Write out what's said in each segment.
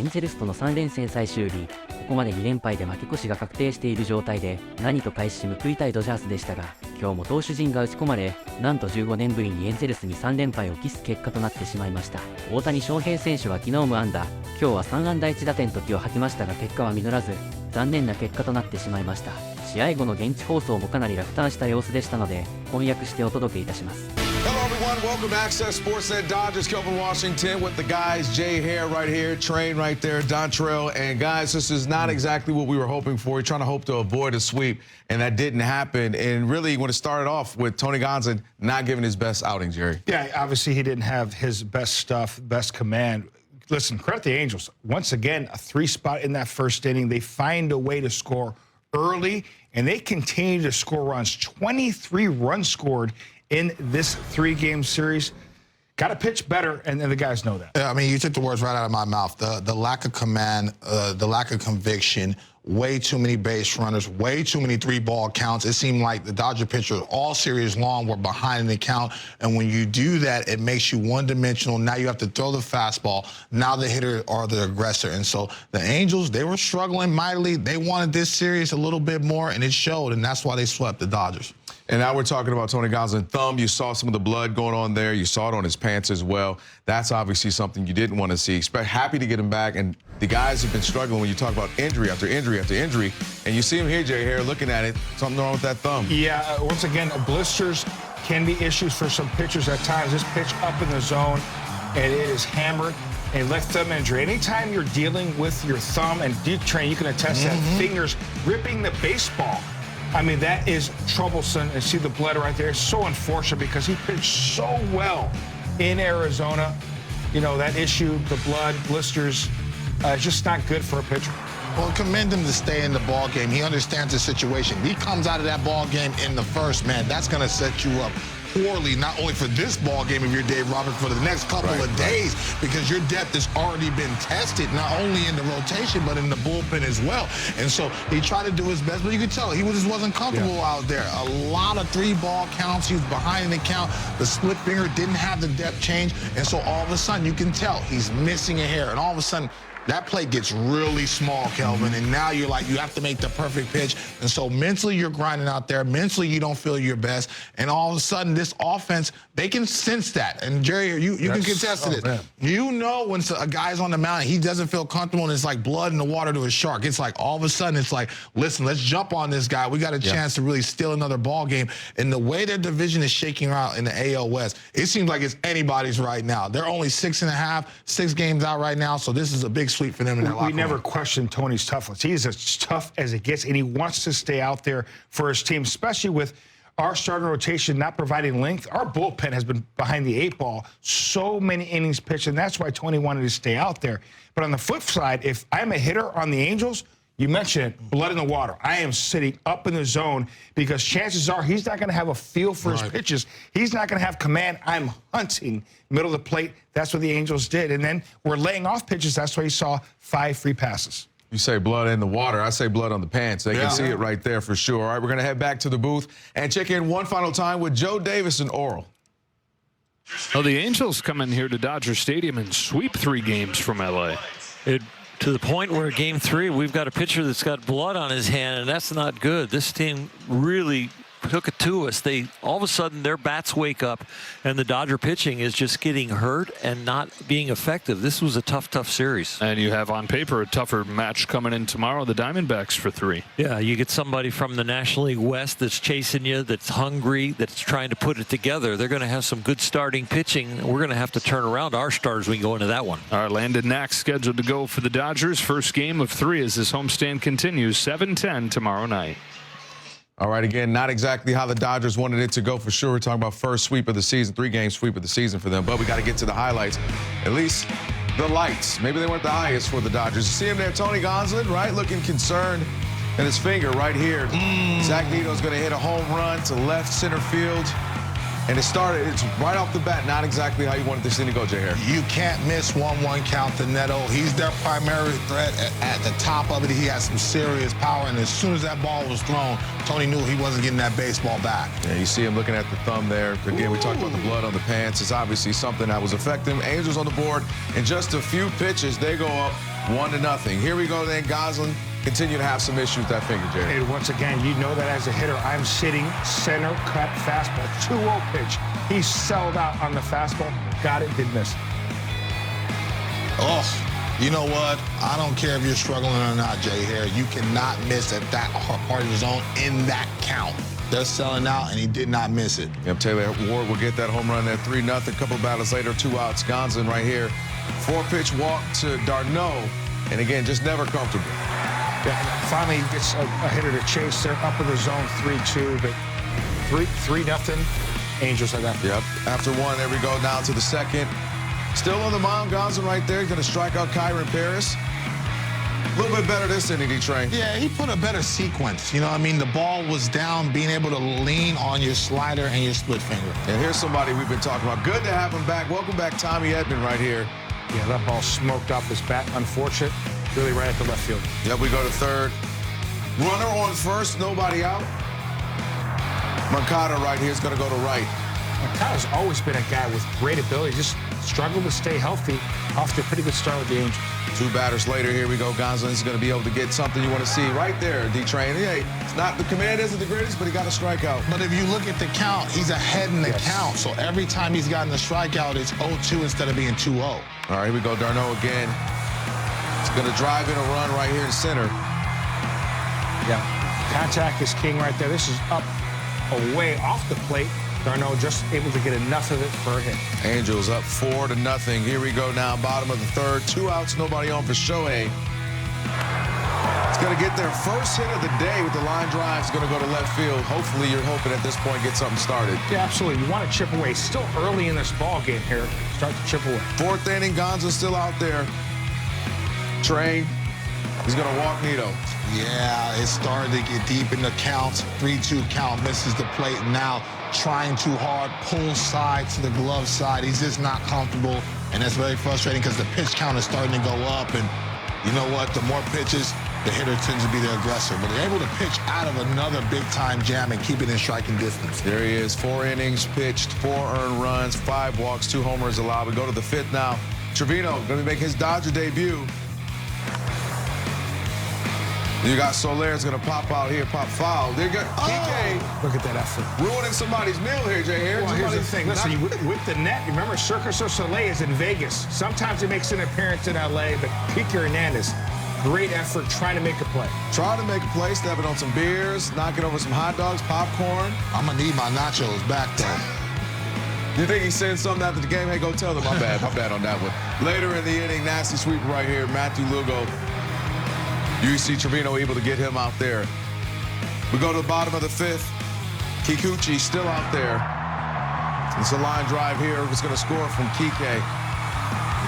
エンゼルスとの3連戦最終日、ここまで2連敗で負け越しが確定している状態で、何と返し報いたいドジャースでしたが、今日も投手陣が打ち込まれ、なんと15年ぶりにエンゼルスに3連敗を喫す結果となってしまいました。大谷翔平選手は昨日も安打、今日は3安打1打点と気を吐きましたが結果は実らず、残念な結果となってしまいました。試合後の現地放送もかなり落胆した様子でしたので、翻訳してお届けいたします。Hello, everyone. Welcome to Access Sportsnet Dodgers. Kelvin Washington with the guys. Jay Hare right here, Train right there, Dontrell. And guys, this is not exactly what we were hoping for. We're trying to hope to avoid a sweep, and that didn't happen. And really, when it started off with Tony Gonsolin not giving his best outing, Jerry. Yeah, obviously he didn't have his best stuff, best command. Listen, credit the Angels. Once again, a 3-spot in that first inning. They find a way to score early, and they continue to score runs. 23 runs scored in this 3-game series. Got to pitch better, and the guys know that. Yeah, I mean, you took the words right out of my mouth. The lack of command, the lack of conviction, way too many base runners, way too many 3-ball counts. It seemed like the Dodger pitchers all series long were behind in the count, and when you do that, it makes you one-dimensional. Now you have to throw the fastball. Now the hitter or the aggressor. And so the Angels, they were struggling mightily. They wanted this series a little bit more, and it showed, and that's why they swept the Dodgers. And now we're talking about Tony Gonsolin thumb. You saw some of the blood going on there. You saw it on his pants as well. That's obviously something you didn't want to see. Happy to get him back. And the guys have been struggling when you talk about injury after injury after injury. And you see him here, Jay Hare, looking at it. Something wrong with that thumb. Yeah, once again, blisters can be issues for some pitchers at times. This pitch up in the zone, and it is hammered. A left thumb injury. Anytime you're dealing with your thumb, and Train, you can attest that fingers ripping the baseball. I mean, that is troublesome. And see the blood right there. It's so unfortunate because he pitched so well in Arizona. You know, that issue, the blood, blisters, it's just not good for a pitcher. Well, commend him to stay in the ball game. He understands the situation. He comes out of that ball game in the first, man. That's going to set you up poorly, not only for this ball game if you're Dave Roberts, for the next couple of days, because your depth has already been tested, not only in the rotation, but in the bullpen as well. And so he tried to do his best, but you could tell he just wasn't comfortable out there. A lot of 3-ball counts. He was behind in the count. The split finger didn't have the depth change. And so all of a sudden, you can tell he's missing a hair. And all of a sudden, that plate gets really small, Kelvin, and now you're like, you have to make the perfect pitch. And so mentally you're grinding out there. Mentally you don't feel your best. And all of a sudden this offense, they can sense that. And Jerry, you can contest to this. Man. You know when a guy's on the mound, he doesn't feel comfortable, and it's like blood in the water to a shark. It's like all of a sudden it's like, listen, let's jump on this guy. We got a chance to really steal another ball game. And the way their division is shaking out in the AL West, it seems like it's anybody's right now. They're only 6 games out right now, so this is a big sweep for them in their locker room. We never questioned Tony's toughness. He's as tough as it gets, and he wants to stay out there for his team, especially with our starting rotation not providing length. Our bullpen has been behind the 8 ball so many innings pitched, and that's why Tony wanted to stay out there. But on the flip side, if I'm a hitter on the Angels, you mentioned it, blood in the water. I am sitting up in the zone because chances are he's not going to have a feel for his pitches. He's not going to have command. I'm hunting middle of the plate. That's what the Angels did. And then we're laying off pitches. That's why you saw 5 free passes. You say blood in the water. I say blood on the pants. They can see it right there for sure. All right, we're going to head back to the booth and check in one final time with Joe Davis and Oral. Well, the Angels come in here to Dodger Stadium and sweep 3 games from L.A. To the point where Game 3, we've got a pitcher that's got blood on his hand, and that's not good. This team really took it to us. All of a sudden, their bats wake up, and the Dodger pitching is just getting hurt and not being effective. This was a tough series. And you have on paper a tougher match coming in tomorrow, the Diamondbacks for 3. Yeah, you get somebody from the National League West that's chasing you, that's hungry, that's trying to put it together. They're going to have some good starting pitching. We're going to have to turn around our starters when we go into that one. All right, Landon Knack scheduled to go for the Dodgers. First game of 3 as this homestand continues, 7-10 tomorrow night. All right, again, not exactly how the Dodgers wanted it to go for sure. We're talking about first sweep of the season, 3-game sweep of the season for them. But we got to get to the highlights, at least the lights. Maybe they weren't the highest for the Dodgers. You see him there, Tony Gonsolin, right, looking concerned. And his finger right here. Zach Nito's going to hit a home run to left center field. And it's right off the bat, not exactly how you wanted this thing to go, Jay Hare. You can't miss 1-1 count to Neto. He's their primary threat at the top of it. He has some serious power, and as soon as that ball was thrown, Tony knew he wasn't getting that baseball back. Yeah, you see him looking at the thumb there. Again, we talked about the blood on the pants. It's obviously something that was affecting Angels on the board. In just a few pitches, they go up 1-0. Here we go then. Gonsolin continue to have some issues with that finger, Jay. And once again, you know that as a hitter, I'm sitting center cut fastball, 2-0 pitch. He settled out on the fastball, got it, did miss. Oh, you know what? I don't care if you're struggling or not, Jay Hare. You cannot miss at that part of the zone in that count. They're selling out, and he did not miss it. Yep, Taylor Ward will get that home run at 3-0. A couple batters later, 2 outs. Gonsolin right here. 4-pitch walk to Darno. And again, just never comfortable. Yeah, finally he gets a hitter to chase. They're up in the zone 3-2, but 3-0. Angels are that. Yep. After 1, there we go down to the second. Still on the mound, Gonsolin right there. He's going to strike out Kyron Paris. A little bit better this inning, D-Train. Yeah, he put a better sequence. You know what I mean? The ball was down, being able to lean on your slider and your split finger. And here's somebody we've been talking about. Good to have him back. Welcome back, Tommy Edman right here. Yeah, that ball smoked off his bat. Unfortunate. Really right at the left field. Yep, we go to third. Runner on first, nobody out. Moncada right here is going to go to right. Moncada's always been a guy with great ability. Just struggled to stay healthy. Off to a pretty good start with the Angels. 2 batters later, here we go. Gonsolin is going to be able to get something you want to see right there, D-Train. Hey, it's not, the command isn't the greatest, but he got a strikeout. But if you look at the count, he's ahead in the count. So every time he's gotten a strikeout, it's 0-2 instead of being 2-0. All right, here we go. Darno again. He's going to drive in a run right here in center. Yeah, contact is king right there. This is up away off the plate. Darno just able to get enough of it for a hit. Angels up 4-0. Here we go now, bottom of the third. 2 outs, nobody on for Shohei. He's going to get their first hit of the day with the line drive. He's going to go to left field. Hopefully, you're hoping at this point get something started. Yeah, absolutely. You want to chip away. Still early in this ball game here. Start to chip away. 4th inning, Gonzalez still out there. Train. He's going to walk Nito. Yeah, it started to get deep in the counts. 3-2 count, misses the plate. Now trying too hard, pull side to the glove side. He's just not comfortable, and that's very frustrating because the pitch count is starting to go up. And you know what? The more pitches, the hitter tends to be the aggressor. But they're able to pitch out of another big-time jam and keep it in striking distance. There he is. 4 innings pitched, 4 earned runs, 5 walks, 2 homers allowed. We go to the 5th now. Trevino going to make his Dodger debut. You got Soler's going to pop out here, pop foul. There you go. Kike. Look at that effort. Ruining somebody's meal here, Jay Hare. Well, here's the thing. Listen, with the net, remember Circus du Soleil is in Vegas. Sometimes he makes an appearance in L.A., but Kike Hernandez, great effort trying to make a play. Trying to make a play, stepping on some beers, knocking over some hot dogs, popcorn. I'm going to need my nachos back, though. You think he sends something after the game? Hey, go tell them. My bad on that one. Later in the inning, nasty sweeper right here, Matthew Lugo. You see Trevino able to get him out there. We go to the bottom of the 5th. Kikuchi still out there. It's a line drive here. It's going to score from Kike.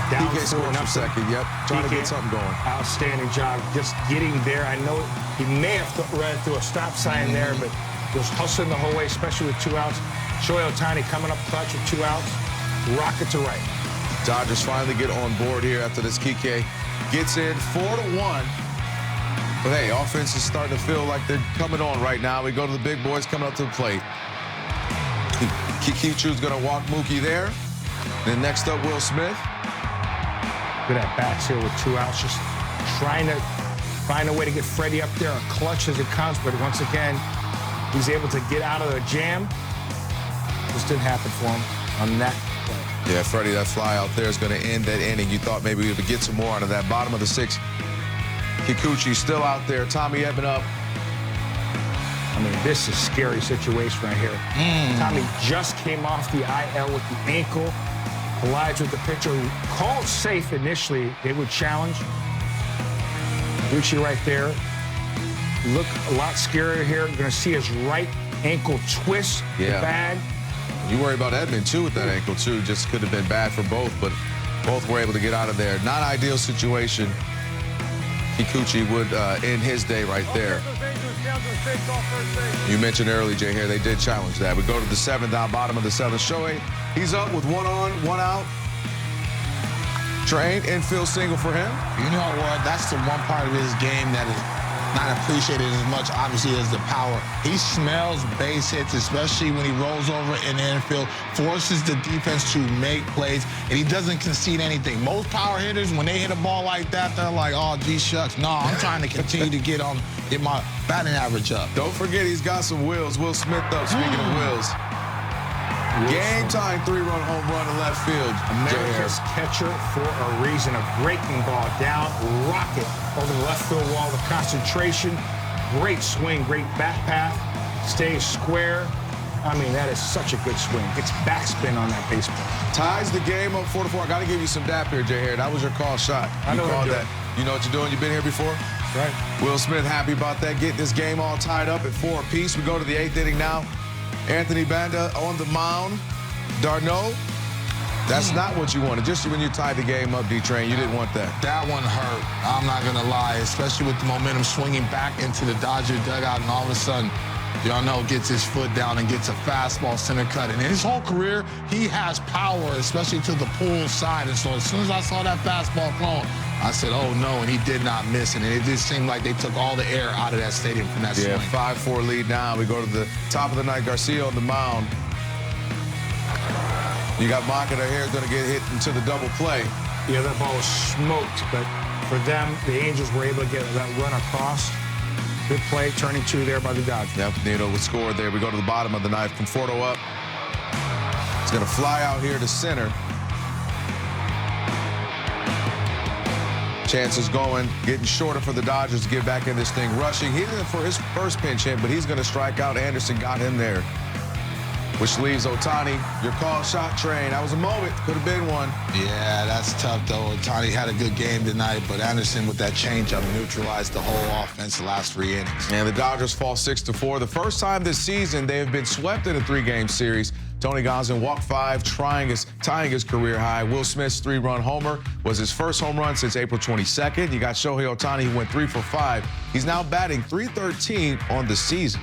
Kike scores from second. Yep, trying to get something going. Outstanding job just getting there. I know he may have run through a stop sign there, but he was hustling the whole way, especially with 2 outs. Shohei Ohtani coming up clutch with 2 outs. Rocket to right. Dodgers finally get on board here after this. Kike gets in 4-1. But hey, offense is starting to feel like they're coming on right now. We go to the big boys coming up to the plate. Kikichu's going to walk Mookie there. Then next up, Will Smith. Good at bats here with 2 outs, just trying to find a way to get Freddie up there, a clutch as it comes. But once again, he's able to get out of the jam. Just didn't happen for him on that play. Yeah, Freddie, that fly out there is going to end that inning. You thought maybe we would get some more out of that. Bottom of the 6th. Kikuchi still out there. Tommy Edman up. I mean, this is a scary situation right here. Tommy just came off the IL with the ankle, collides with the pitcher who called safe initially. They would challenge. Kikuchi right there. Look a lot scarier here. You're going to see his right ankle twist bad. You worry about Edman, too, with that ankle, too. Just could have been bad for both, but both were able to get out of there. Not ideal situation. Kikuchi would end his day right there. You mentioned earlier, Jay Hare, they did challenge that. We go to the 7th, down bottom of the 7th. Shohei, he's up with 1 on, 1 out. Train, infield single for him. You know what? That's the one part of his game that is not appreciated as much, obviously, as the power. He smells base hits, especially when he rolls over in the infield, forces the defense to make plays, and he doesn't concede anything. Most power hitters, when they hit a ball like that, they're like, oh, gee shucks. No, I'm trying to continue to get my batting average up. Don't forget he's got some wheels. Will Smith up, speaking of wheels. Game-time 3-run home run in left field. America's catcher for a reason. A breaking ball down, rocket over the left field wall of concentration. Great swing, great bat path, stays square. I mean, that is such a good swing. It's backspin on that baseball. Ties the game up 4-4. I got to give you some dap here, Jay Harris. That was your call shot. I know you called that. You know what you're doing? You've been here before? Right. Will Smith happy about that, getting this game all tied up at 4 apiece. We go to the 8th inning now. Anthony Banda on the mound. Darno, that's not what you wanted. Just when you tied the game up, D-Train, you didn't want that. That one hurt. I'm not going to lie, especially with the momentum swinging back into the Dodger dugout, and all of a sudden, Darno gets his foot down and gets a fastball center cut. And in his whole career, he has power, especially to the pull side. And so as soon as I saw that fastball thrown, I said, oh, no, and he did not miss it. And it just seemed like they took all the air out of that stadium from that swing. 5-4 lead now. We go to the top of the ninth. Garcia on the mound. You got Moncada here going to get hit into the double play. Yeah, that ball was smoked, but for them, the Angels were able to get that run across. Good play, turning 2 there by the Dodgers. Yep, Nito was scored there. We go to the bottom of the ninth. Conforto up. He's going to fly out here to center. Chances going, getting shorter for the Dodgers to get back in this thing. Rushing, he didn't for his first pinch hit, but he's going to strike out. Anderson got him there, which leaves Ohtani. Your call shot train. That was a moment. Could have been one. Yeah, that's tough, though. Ohtani had a good game tonight, but Anderson with that changeup neutralized the whole offense the last 3 innings. And the Dodgers fall 6-4. The first time this season they have been swept in a 3-game series. Tony Gonsolin walked 5, tying his career high. Will Smith's 3-run homer was his first home run since April 22nd. You got Shohei Ohtani, who went 3 for 5. He's now batting .313 on the season.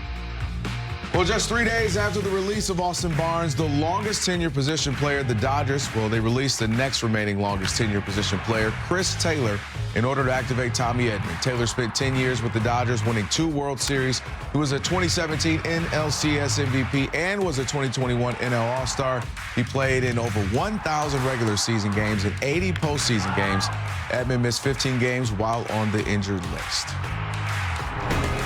Well, just 3 days after the release of Austin Barnes, the longest tenure position player, the Dodgers, well, they released the next remaining longest tenure position player, Chris Taylor, in order to activate Tommy Edman. Taylor spent 10 years with the Dodgers, winning 2 World Series. He was a 2017 NLCS MVP and was a 2021 NL All-Star. He played in over 1,000 regular season games and 80 postseason games. Edman missed 15 games while on the injured list.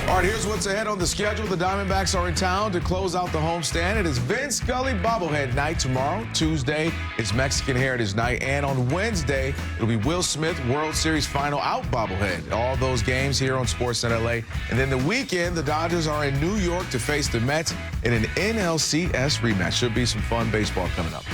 All right, here's what's ahead on the schedule. The Diamondbacks are in town to close out the homestand. It is Vince Scully bobblehead night tomorrow. Tuesday, it's Mexican Heritage Night. And on Wednesday, it'll be Will Smith World Series Final Out bobblehead. All those games here on Sportsnet LA. And then the weekend, the Dodgers are in New York to face the Mets in an NLCS rematch. Should be some fun baseball coming up.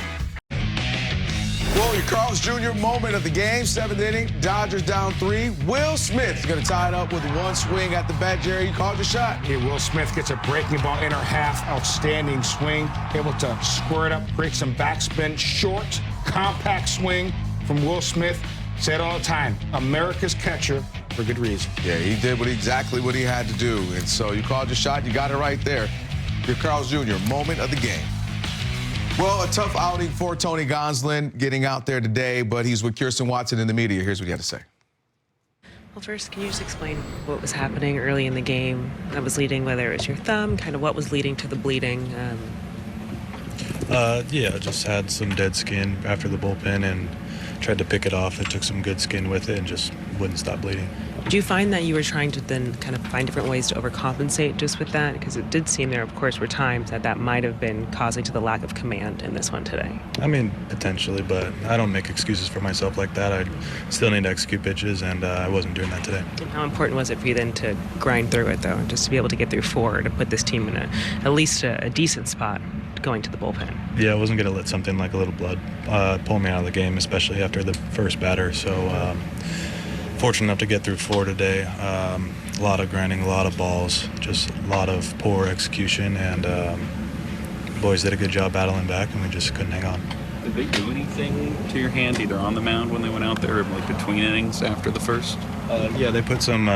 Well, your Carl's Jr. moment of the game, 7th inning, Dodgers down 3. Will Smith is going to tie it up with 1 swing at the bat. Jerry, you called your shot. Yeah, Will Smith gets a breaking ball inner half, outstanding swing, able to square it up, break some backspin, short, compact swing from Will Smith. Say it all the time, America's catcher for good reason. Yeah, he did exactly what he had to do. And so you called your shot, you got it right there. Your Carl's Jr. moment of the game. Well, a tough outing for Tony Gonsolin getting out there today, but he's with Kirsten Watson in the media. Here's what he had to say. Well, first, can you just explain what was happening early in the game that was leading, whether it was your thumb, kind of what was leading to the bleeding? Yeah, just had some dead skin after the bullpen and tried to pick it off. It took some good skin with it and just wouldn't stop bleeding. Did you find that you were trying to then kind of find different ways to overcompensate just with that? Because it did seem there, of course, were times that might have been causing to the lack of command in this one today. I mean, potentially, but I don't make excuses for myself like that. I still need to execute pitches, and I wasn't doing that today. And how important was it for you then to grind through it, though, just to be able to get through 4, to put this team in at least a decent spot going to the bullpen? Yeah, I wasn't going to let something like a little blood pull me out of the game, especially after the first batter. So fortunate enough to get through 4 today. A lot of grinding, a lot of balls, just a lot of poor execution, and boys did a good job battling back, and we just couldn't hang on. Did they do anything to your hand, either on the mound when they went out there, or like between innings after the first? Yeah, they put some,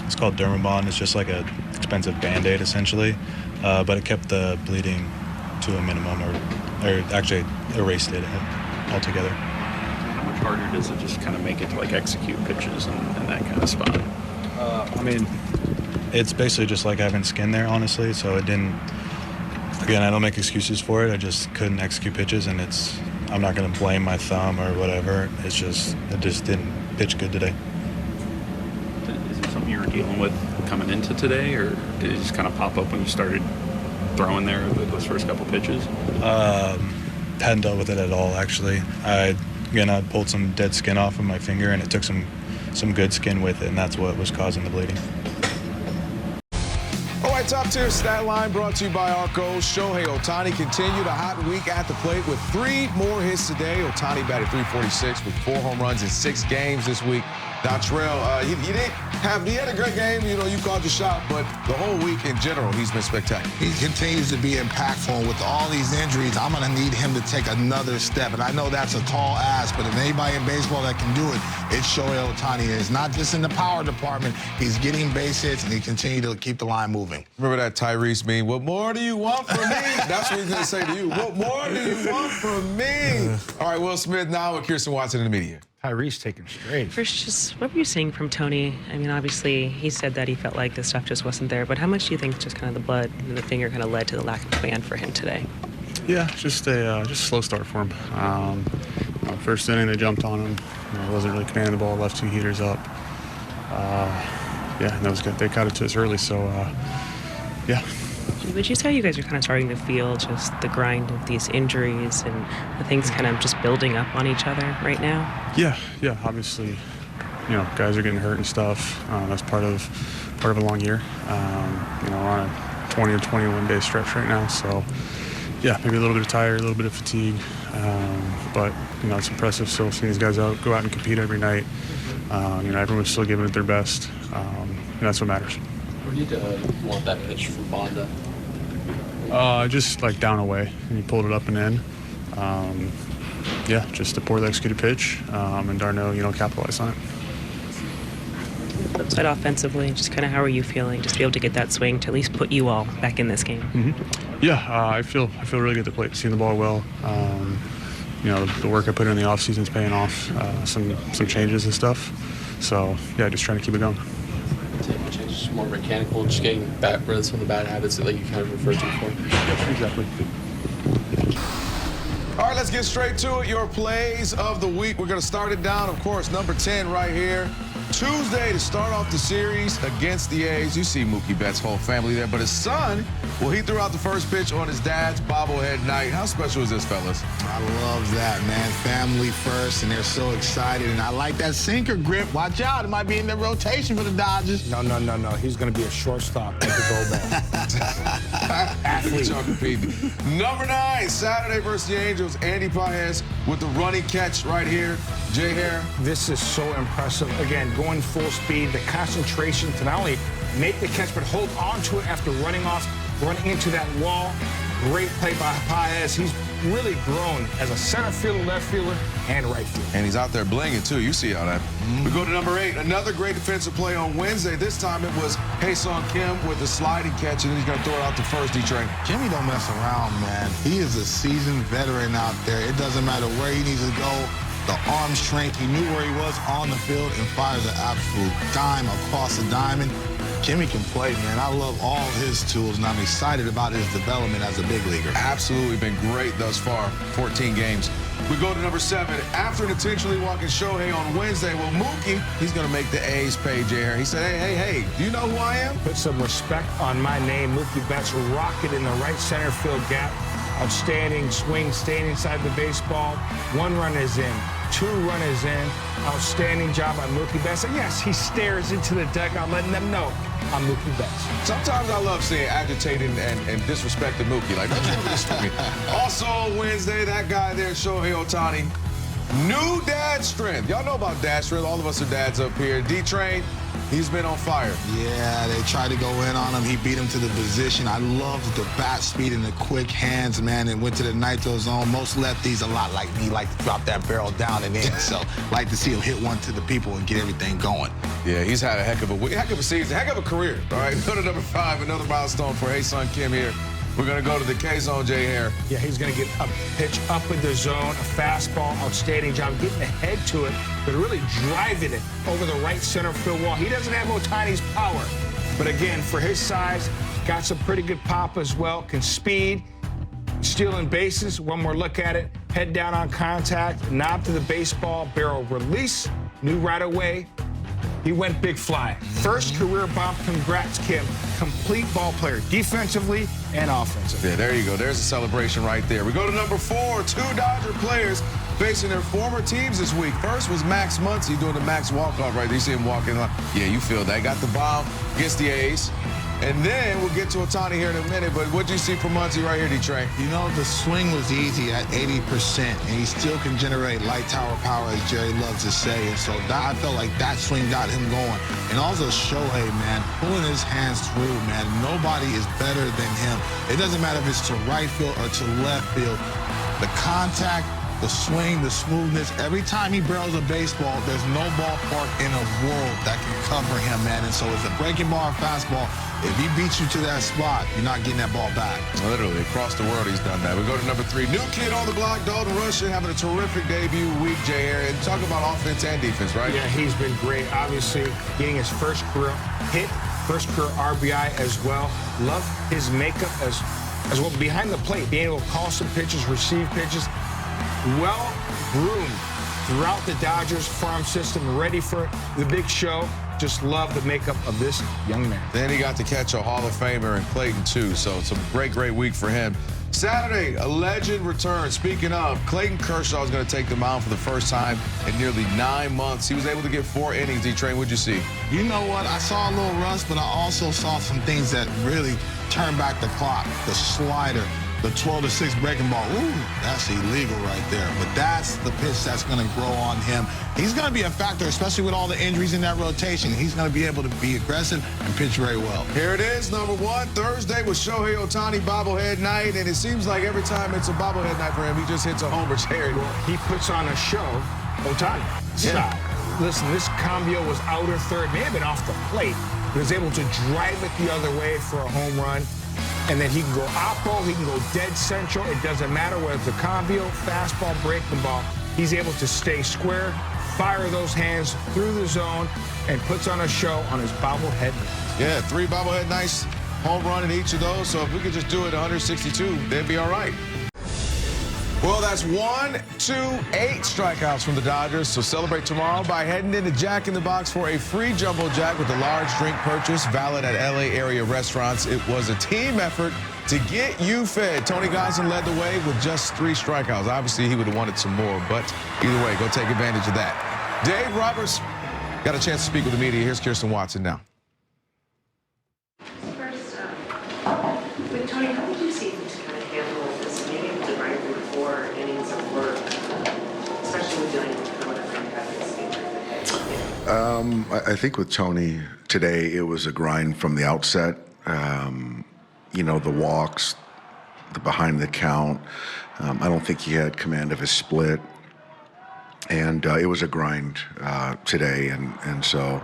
it's called Dermabond. It's just like an expensive Band-Aid, essentially, but it kept the bleeding to a minimum, or actually erased it altogether. How much harder does it just kind of make it to like execute pitches and that kind of spot? I mean, It's basically just like having skin there, honestly. So it didn't. Again, I don't make excuses for it. I just couldn't execute pitches, and I'm not going to blame my thumb or whatever. It just didn't pitch good today. Is it something you were dealing with coming into today, or did it just kind of pop up when you started throwing there those first couple pitches? Hadn't dealt with it at all, actually. I pulled some dead skin off of my finger, and it took some good skin with it, and that's what was causing the bleeding. All right, top tier stat line brought to you by Arco. Shohei Ohtani continued a hot week at the plate with 3 more hits today. Ohtani batted .346 with 4 home runs in 6 games this week. Dontrell, he had a great game. You know, you called your shot, but the whole week in general, he's been spectacular. He continues to be impactful. With all these injuries, I'm going to need him to take another step. And I know that's a tall ask, but if anybody in baseball that can do it, it's Shohei Ohtani. It's not just in the power department. He's getting base hits, and he continues to keep the line moving. Remember that Tyrese meme? What more do you want from me? That's what he's going to say to you. What more do you want from me? All right, Will Smith now with Kirsten Watson in the media. Tyrese taking straight. First, just what were you seeing from Tony? I mean, obviously, he said that he felt like the stuff just wasn't there, but how much do you think just kind of the blood and the finger kind of led to the lack of command for him today? Yeah, just a slow start for him. First inning, they jumped on him. Wasn't really commanding the ball, left 2 heaters up. Yeah, that was good. They cut it to us early, so, yeah. Would you say you guys are kind of starting to feel just the grind of these injuries and the things kind of just building up on each other right now? Yeah, obviously, guys are getting hurt and stuff. That's part of a long year. We're on a 20 or 21 day stretch right now, so yeah, maybe a little bit of tired, a little bit of fatigue, but it's impressive still seeing these guys go out and compete every night. Everyone's still giving it their best, and that's what matters. Where did you want that pitch from Bonda? Just like down away, and he pulled it up and in. Just a poorly executed pitch, and Darno, capitalized on it. Flip side offensively, just kind of how are you feeling? Just to be able to get that swing to at least put you all back in this game. Mm-hmm. Yeah, I feel really good at the plate, seeing the ball well. The work I put in the offseason is paying off. Some changes and stuff. So yeah, just trying to keep it going. Just more mechanical, just getting rid of some of the bad habits that you kind of referred to before. Yeah, exactly. All right, let's get straight to it. Your plays of the week. We're going to start it down, of course, number 10 right here. Tuesday to start off the series against the A's. You see Mookie Betts' whole family there, but his son, he threw out the first pitch on his dad's bobblehead night. How special is this, fellas? I love that, man. Family first, and they're so excited. And I like that sinker grip. Watch out, it might be in the rotation for the Dodgers. No. He's going to be a shortstop like a goalball. Athlete. Number 9, Saturday versus the Angels. Andy Paez with the running catch right here. Jay Hare. This is so impressive. Again, going full speed, the concentration to not only make the catch, but hold on to it after running into that wall. Great play by Paez. He's really grown as a center fielder, left fielder, and right fielder. And he's out there blinging, too. You see all that. We go to number 8. Another great defensive play on Wednesday. This time it was Hae-Sung Kim with the sliding catch, and then he's going to throw it out to first, D-Train. Jimmy don't mess around, man. He is a seasoned veteran out there. It doesn't matter where he needs to go. The arm strength, he knew where he was on the field and fired the absolute dime across the diamond. Jimmy can play, man. I love all his tools, and I'm excited about his development as a big leaguer. Absolutely been great thus far, 14 games. We go to number 7. After intentionally walking Shohei on Wednesday, well, Mookie, he's going to make the A's pay, J.R. He said, hey, do you know who I am? Put some respect on my name. Mookie Betts rocket in the right center field gap. Outstanding swing, staying inside the baseball. 1 run is in. 2 runners in. Outstanding job by Mookie Betts. And yes, he stares into the dugout, letting them know I'm Mookie Betts. Sometimes I love seeing agitated and disrespected Mookie. Like, don't you do this for me. Also on Wednesday, that guy there, Shohei Ohtani, new dad strength. Y'all know about dad strength. All of us are dads up here. D-Train, he's been on fire. Yeah, they tried to go in on him. He beat him to the position. I loved the bat speed and the quick hands, man, and went to the nitro zone. Most lefties, a lot like me, like to drop that barrel down and in. So, like to see him hit one to the people and get everything going. Yeah, he's had a heck of a season, heck of a career. All right, go to number 5, another milestone for Hae-Sung Kim here. We're going to go to the K-zone, Jay Hare. Yeah, he's going to get a pitch up in the zone, a fastball, outstanding job getting the head to it, but really driving it over the right center field wall. He doesn't have Ohtani's power, But again, for his size, got some pretty good pop as well, can speed, stealing bases. One more look at it. Head down on contact, knob to the baseball, barrel release. Knew right away he went big fly. First career bomb. Congrats, Kim. Complete ball player, defensively and offensively. Yeah, there you go. There's a celebration right there. We go to number 4. 2 Dodger players facing their former teams this week. First was Max Muncy doing the Max walk-off right there. You see him walking like, yeah, you feel that. Got the bomb against the A's. And then we'll get to Ohtani here in a minute, but what'd you see from Muncy right here, D-Train? You know, the swing was easy at 80%, and he still can generate light tower power, as Jerry loves to say. And so I felt like that swing got him going. And also Shohei, man, pulling his hands through, man. Nobody is better than him. It doesn't matter if it's to right field or to left field. The contact, the swing, the smoothness. Every time he barrels a baseball, there's no ballpark in the world that can cover him, man. And so it's a breaking ball or fastball. If he beats you to that spot, you're not getting that ball back. Literally, across the world he's done that. We go to number 3. New kid on the block, Dalton Rushing, having a terrific debut week, Jay. And talk about offense and defense, right? Yeah, he's been great. Obviously, getting his first career hit, first career RBI as well. Love his makeup as well behind the plate, being able to call some pitches, receive pitches. Well groomed throughout the Dodgers farm system, ready for the big show. Just love the makeup of this young man. Then he got to catch a Hall of Famer in Clayton, too. So it's a great, great week for him. Saturday, a legend returns. Speaking of, Clayton Kershaw is going to take the mound for the first time in nearly 9 months. He was able to get 4 innings. D-Train, what'd you see? You know what? I saw a little rust, but I also saw some things that really turned back the clock. The slider, the 12-6 breaking ball. Ooh, that's illegal right there. But that's the pitch that's going to grow on him. He's going to be a factor, especially with all the injuries in that rotation. He's going to be able to be aggressive and pitch very well. Here it is, number 1. Thursday was Shohei Ohtani bobblehead night, and it seems like every time it's a bobblehead night for him, he just hits a homer. Jerry. Well, he puts on a show, Ohtani. Yeah. Listen, this cambio was outer third, may have been off the plate. He was able to drive it the other way for a home run. And then he can go oppo, he can go dead central. It doesn't matter whether it's a cambio, fastball, breaking ball. He's able to stay square, fire those hands through the zone, and puts on a show on his bobblehead. Yeah, 3 bobblehead nights, home run in each of those. So if we could just do it 162, they'd be all right. Well, that's 1, 2, 8 strikeouts from the Dodgers. So celebrate tomorrow by heading into Jack in the Box for a free Jumbo Jack with a large drink purchase valid at LA area restaurants. It was a team effort to get you fed. Tony Gonsolin led the way with just 3 strikeouts. Obviously, he would have wanted some more, but either way, go take advantage of that. Dave Roberts got a chance to speak with the media. Here's Kirsten Watson now. First, with Tony, how did you see him to kind of handle this maybe the right through 4 innings of work, especially with dealing with whatever you have this I think with Tony today, it was a grind from the outset. You know, the walks, the behind the count. I don't think he had command of his split. And it was a grind today. And so,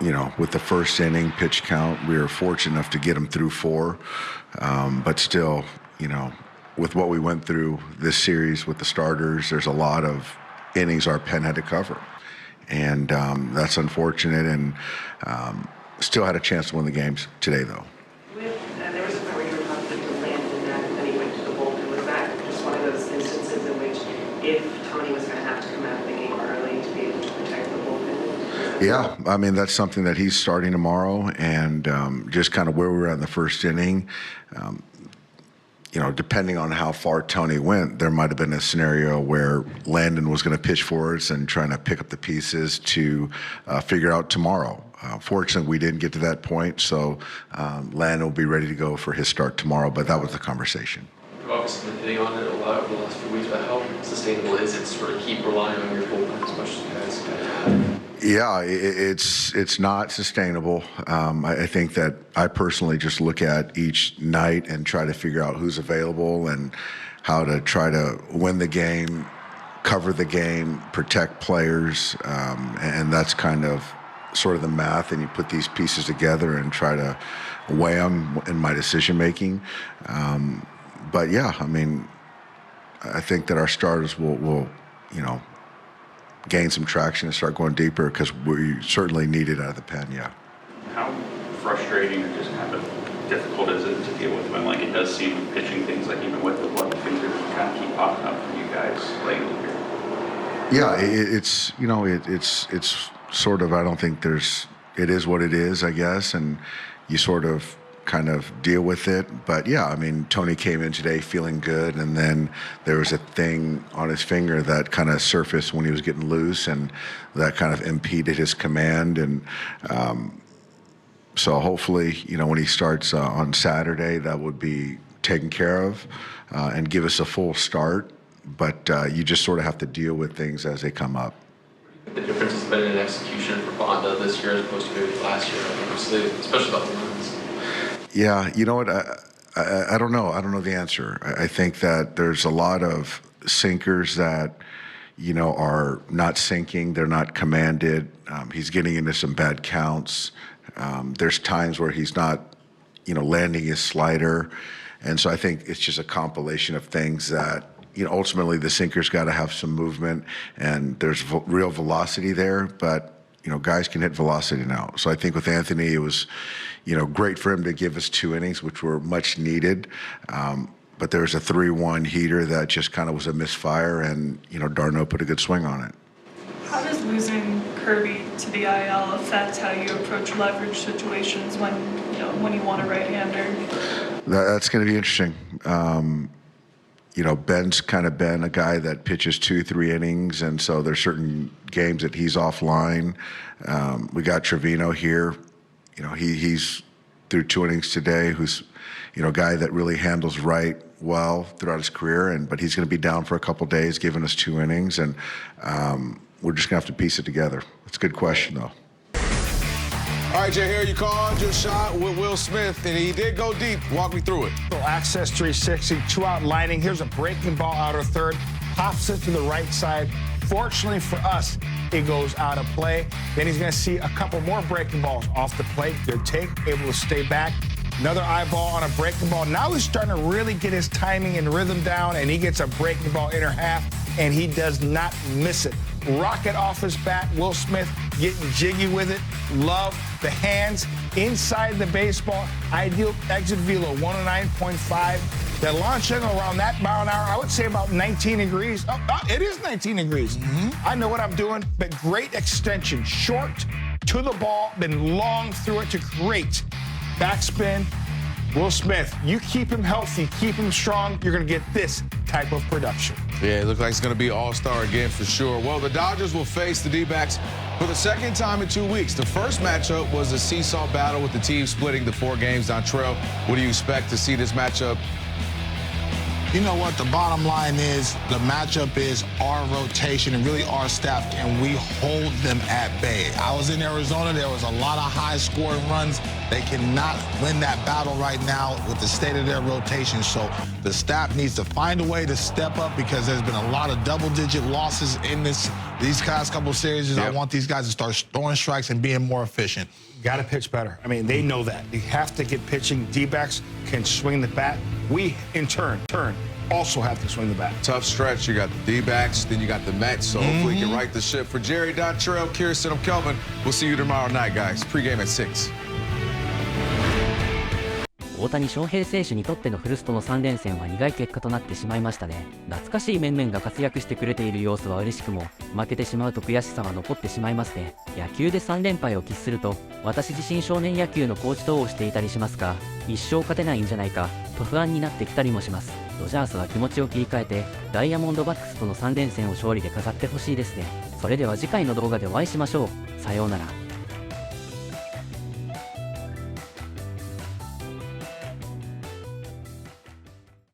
you know, with the first inning pitch count, we were fortunate enough to get him through 4. But still, you know, with what we went through this series with the starters, there's a lot of innings our pen had to cover. And that's unfortunate, and still had a chance to win the games today, though. There was a point where you were confident to land in that, and then he went to the bullpen. Was that just one of those instances in which if Tony was going to have to come out of the game early to be able to protect the bullpen? Yeah, I mean, that's something that he's starting tomorrow, and just kind of where we were at in the first inning, you know, depending on how far Tony went, there might have been a scenario where Landon was going to pitch for us and trying to pick up the pieces to figure out tomorrow. Fortunately, we didn't get to that point, so Landon will be ready to go for his start tomorrow, but that was the conversation. You've obviously been hitting on it a lot over the last few weeks, but how sustainable is it to sort of keep relying on your bullpen as much as you guys have? Yeah, it's not sustainable. I think that I personally just look at each night and try to figure out who's available and how to try to win the game, cover the game, protect players, and that's kind of sort of the math, and you put these pieces together and try to weigh them in my decision making. But yeah, I mean, I think that our starters will you know, gain some traction and start going deeper because we certainly need it out of the pen, yeah. how frustrating or just kind of difficult is it to deal with when, like, it does seem pitching things, like even with the blood fingers, kind of keep popping up for you guys lately here? Yeah, it's you know it's sort of, I don't think it is what it is, I guess, and you sort of kind of deal with it. But yeah, I mean, Tony came in today feeling good, and then there was a thing on his finger that kind of surfaced when he was getting loose, and that kind of impeded his command. And so hopefully, you know, when he starts on Saturday, that would be taken care of and give us a full start. But you just sort of have to deal with things as they come up. The difference has been in execution for Bonda this year as opposed to maybe last year, especially about the runs. Yeah, you know what? I don't know. I don't know the answer. I think that there's a lot of sinkers that, you know, are not sinking. They're not commanded. He's getting into some bad counts. There's times where he's not, you know, landing his slider. And so I think it's just a compilation of things that, you know, ultimately the sinker's got to have some movement, and there's real velocity there, but, you know, guys can hit velocity now. So I think with Anthony, it was, you know, great for him to give us 2 innings, which were much needed. But there was a 3-1 heater that just kind of was a misfire, and, you know, Darno put a good swing on it. How does losing Kirby to the IL affect how you approach leverage situations when you want a right-hander? That's going to be interesting. You know, Ben's kind of been a guy that pitches 2-3 innings, and so there's certain games that he's offline. We got Trevino here. You know, he's through 2 innings today, who's, you know, a guy that really handles right well throughout his career, but he's going to be down for a couple days, giving us 2 innings, and we're just going to have to piece it together. It's a good question, though. All right, Jay, here you called your shot with Will Smith, and he did go deep. Walk me through it. Access 360, 2-out lining. Here's a breaking ball out of third. Pops it to the right side. Fortunately for us, it goes out of play. Then he's going to see a couple more breaking balls off the plate. Good take, able to stay back. Another eyeball on a breaking ball. Now he's starting to really get his timing and rhythm down, and he gets a breaking ball inner half, and he does not miss it. Rocket off his bat. Will Smith getting jiggy with it. Love the hands inside the baseball. Ideal exit velo, 109.5. The launch angle around that mile an hour, I would say about 19 degrees. Oh, it is 19 degrees. I know what I'm doing, but great extension. Short to the ball, then long through it to great backspin. Will Smith, you keep him healthy, keep him strong, you're going to get this type of production. Yeah, it looks like it's going to be all-star again for sure. Well, the Dodgers will face the D-backs for the second time in 2 weeks. The first matchup was a seesaw battle with the team splitting the 4 games down trail. What do you expect to see this matchup? You know what? The bottom line is the matchup is our rotation and really our staff. Can we hold them at bay? I was in Arizona. There was a lot of high-scoring runs. They cannot win that battle right now with the state of their rotation. So the staff needs to find a way to step up because there's been a lot of double-digit losses in these past couple of series. Yep. I want these guys to start throwing strikes and being more efficient. Got to pitch better. I mean, they know that. You have to get pitching. D-backs can swing the bat. We, in turn, also have to swing the bat. Tough stretch. You got the D-backs, then you got the Mets, so hopefully you can right the ship. For Jerry, Dontrell, Kirsten, I'm Kelvin. We'll see you tomorrow night, guys. Pre-game at 6. 大谷翔平選手にとってのフルストの3連戦は苦い結果となってしまいましたね。懐かしい面々が活躍してくれている様子は嬉しくも、負けてしまうと悔しさは残ってしまいますね。野球で3連敗を喫すると、私自身少年野球のコーチ等をしていたりしますが、一生勝てないんじゃないかと不安になってきたりもします。ドジャースは気持ちを切り替えて、ダイヤモンドバックスとの3連戦を勝利で飾ってほしいですね。それでは次回の動画でお会いしましょう。さようなら。